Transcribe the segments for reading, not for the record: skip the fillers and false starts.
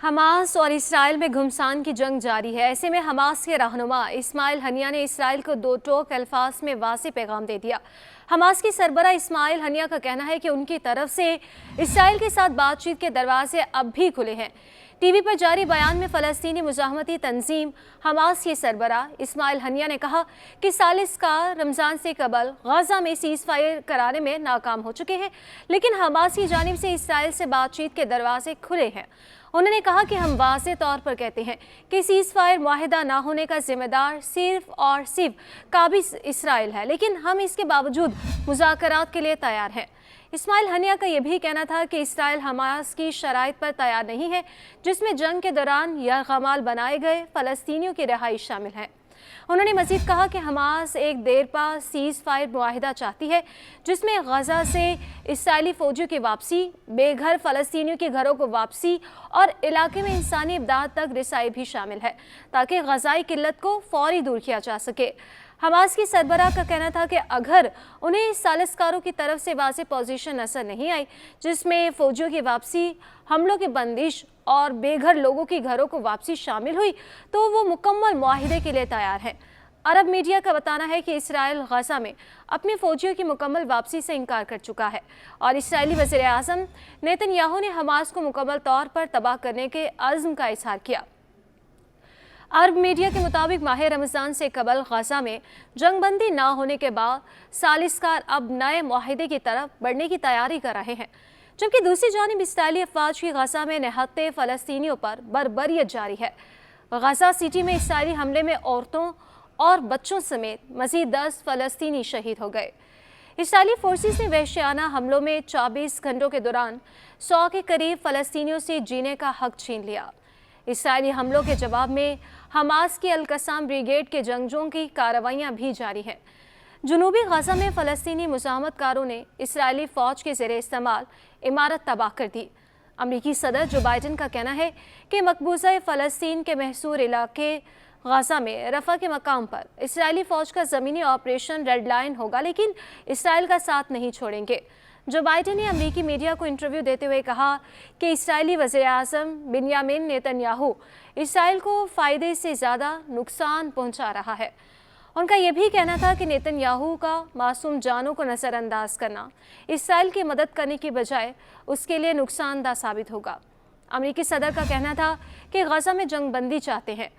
Hamas और Israel में घमासान की जंग जारी है। ऐसे में हमास के रहनुमा इस्माइल हनिया ने इसराइल को दो टोक अल्फाज में वाज़ेह पैगाम दे दिया। हमास की सरबराह इस्माइल हनिया का कहना है कि उनकी तरफ से इसराइल के साथ बातचीत के दरवाजे अब भी खुले हैं। टीवी पर जारी बयान में फ़लस्तीनी मुज़ाहमती तंजीम हमास के सरबराह इस्माइल हनिया ने कहा कि सालिसकार रमज़ान से कबल गज़ा में सीज़ फायर कराने में नाकाम हो चुके हैं, लेकिन हमास की जानिब से इसराइल से बातचीत के दरवाजे खुले हैं। उन्होंने कहा कि हम वाज़ेह तौर पर कहते हैं कि सीज़ फायर मुआहिदा ना होने का जिम्मेदार सिर्फ और सिर्फ काबिज़ इसराइल है, लेकिन हम इसके बावजूद मुज़ाकरात के लिए तैयार हैं। इस्माइल हनिया का यह भी कहना था कि इसराइल हमास की शराइत पर तैयार नहीं है, जिसमें जंग के दौरान यरग़माल बनाए गए फ़लस्तीनियों की रिहाई शामिल है। उन्होंने मज़ीद कहा कि हमास एक देरपा सीज़ फायर मुआहिदा चाहती है, जिसमें गज़ा से इसराइली फ़ौजियों की वापसी, बेघर फ़लस्तीनियों के घरों को वापसी और इलाके में इंसानी इमदाद तक रसाई भी शामिल है, ताकि ग़ज़ाई किल्लत को फ़ौरी दूर किया जा सके। हमास की सरबराह का कहना था कि अगर उन्हें सालिसकारों की तरफ से वाज़ेह पोजीशन नज़र नहीं आई, जिसमें फ़ौजियों की वापसी, हमलों की बंदिश और बेघर लोगों की घरों को वापसी शामिल हुई, तो वो मुकम्मल मुआहिदे के लिए तैयार हैं। अरब मीडिया का बताना है कि इसराइल गज़ा में अपने फ़ौजियों की मुकम्मल वापसी से इनकार कर चुका है और इसराइली वज़ीर आज़म नेतन्याहू ने हमास को मुकम्मल तौर पर तबाह करने के अज़्म का इज़हार किया। अरब मीडिया के मुताबिक माह रमज़ान से कबल गज़ा में जंगबंदी ना होने के बाद सालिसकार अब नए मुआहिदे की तरफ बढ़ने की तैयारी कर रहे हैं, जबकि दूसरी जानिब इसराइली अफवाज की गज़ा में निहत्ते फ़लस्तीनियों पर बर्बरियत जारी है। गज़ा सिटी में इसराइली हमले में औरतों और बच्चों समेत मज़ीद 10 फ़लस्तीनी शहीद हो गए। इसराइली फोर्सेस ने वहशियाना हमलों में 24 घंटों के दौरान 100 के करीब फ़लस्तीनियों से जीने का हक छीन लिया। इसराइली हमलों के जवाब में हमास की अल-कसाम ब्रिगेड के जंगजों की कार्रवाइयाँ भी जारी हैं। जनूबी गज़ा में फ़लस्तीनी मुज़ाहमतकारों ने इसराइली फ़ौज के ज़ेरे इस्तेमाल इमारत तबाह कर दी। अमरीकी सदर जो बाइडन का कहना है कि मकबूजा फ़लस्तीन के महसूर इलाके गज़ा में रफ़ा के मकाम पर इसराइली फ़ौज का ज़मीनी ऑपरेशन रेड लाइन होगा, लेकिन इसराइल का साथ नहीं छोड़ेंगे। जो बाइडन ने अमरीकी मीडिया को इंटरव्यू देते हुए कहा कि इसराइली वज़ीर आज़म बिन्यामिन नेतन्याहू इसराइल को फ़ायदे से ज़्यादा नुकसान पहुंचा रहा है। उनका यह भी कहना था कि नेतन्याहू का मासूम जानों को नज़रअंदाज करना इसराइल की मदद करने की बजाय उसके लिए नुकसानदा साबित होगा। अमरीकी सदर का कहना था कि गज़ा में जंगबंदी चाहते हैं।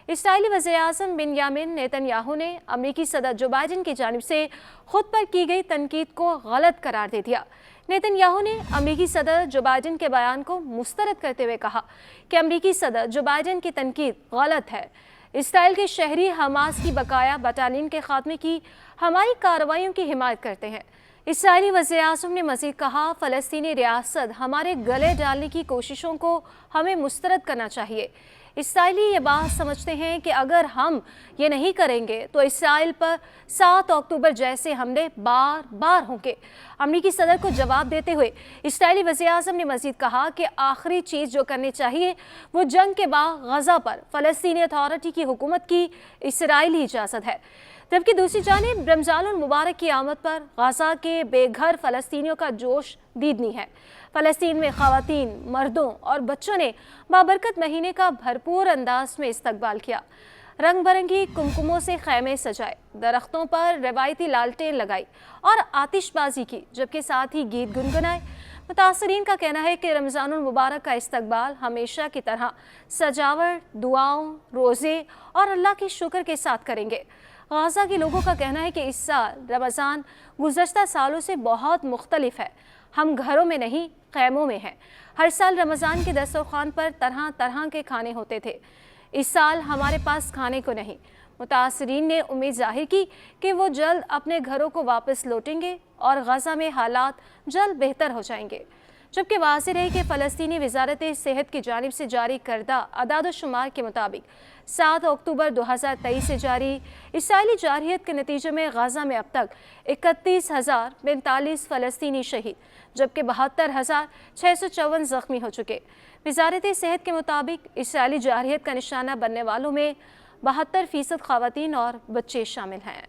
इसराइली वज़ीर आज़म बिन्यामिन नेतन्याहू ने अमरीकी सदर जो बाइडन की जानिब से खुद पर की गई तनकीद को गलत करार दे दिया। नेतन्याहू ने अमरीकी सदर जो बाइडन के बयान को मुस्तरद करते हुए कहा कि अमरीकी सदर जो बाइडन की तनकीद गलत है। इसराइल के शहरी हमास की बकाया बटालियन के खात्मे की हमारी कार्रवाइयों की हिमायत करते हैं। इसराइली वज़ीर आज़म ने मज़ीद कहा, फ़लस्तीनी रियासत हमारे गले डालने की कोशिशों को हमें मुस्तरद करना चाहिए। इसराइली ये बात समझते हैं कि अगर हम ये नहीं करेंगे तो इसराइल पर 7 अक्टूबर जैसे हमले बार बार होंगे। अमरीकी सदर को जवाब देते हुए इसराइली वज़ीर आज़म ने मज़ीद कहा कि आखिरी चीज़ जो करनी चाहिए वो जंग के बाद गज़ा पर फ़लस्तीनी अथॉरिटी की हुकूमत की इसराइली इजाज़त है, जबकि दूसरी जानिब रमज़ानुल मुबारक की आमद पर गज़ा के बेघर फ़लस्तीनियों का जोश दीदनी है। फ़लस्तीन में ख़वातीन, मर्दों और बच्चों ने बाबरकत महीने का भरपूर अंदाज में इस्तकबाल किया। रंग बिरंगी कुमकुमों से खैमे सजाए, दरख्तों पर रवायती लालटेन लगाई और आतिशबाजी की, जबकि साथ ही गीत गुनगुनाए। मुतासरीन का कहना है कि रमज़ानुल मुबारक का इस्तकबाल हमेशा की तरह सजावट, दुआओं, रोज़े और अल्लाह के शुक्र के साथ करेंगे। गज़ा के लोगों का कहना है कि इस साल रमज़ान गुज़श्ता सालों से बहुत मुख्तलिफ है। हम घरों में नहीं, खैमों में हैं। हर साल रमज़ान के दस्तरख़्वान पर तरह तरह के खाने होते थे। इस साल हमारे पास खाने को नहीं। मुतासरीन ने उम्मीद ज़ाहिर की कि वो जल्द अपने घरों को वापस लौटेंगे और गज़ा में हालात जल्द बेहतर हो जाएंगे, जबकि वाज़ेह है कि फ़लस्तीनी वज़ारत सेहत की जानिब से जारी करदा अदाद-ओ-शुमार के मुताबिक 7 अक्टूबर 2023 से जारी इसराइली जारहियत के नतीजे में गज़ा में अब तक 31,045 फ़लस्तीनी शहीद, जबकि 72,654 ज़ख्मी हो चुके। वज़ारत सेहत के मुताबिक इसराइली जारहियत का निशाना बनने वालों में 72% ख़वातीन और बच्चे शामिल हैं।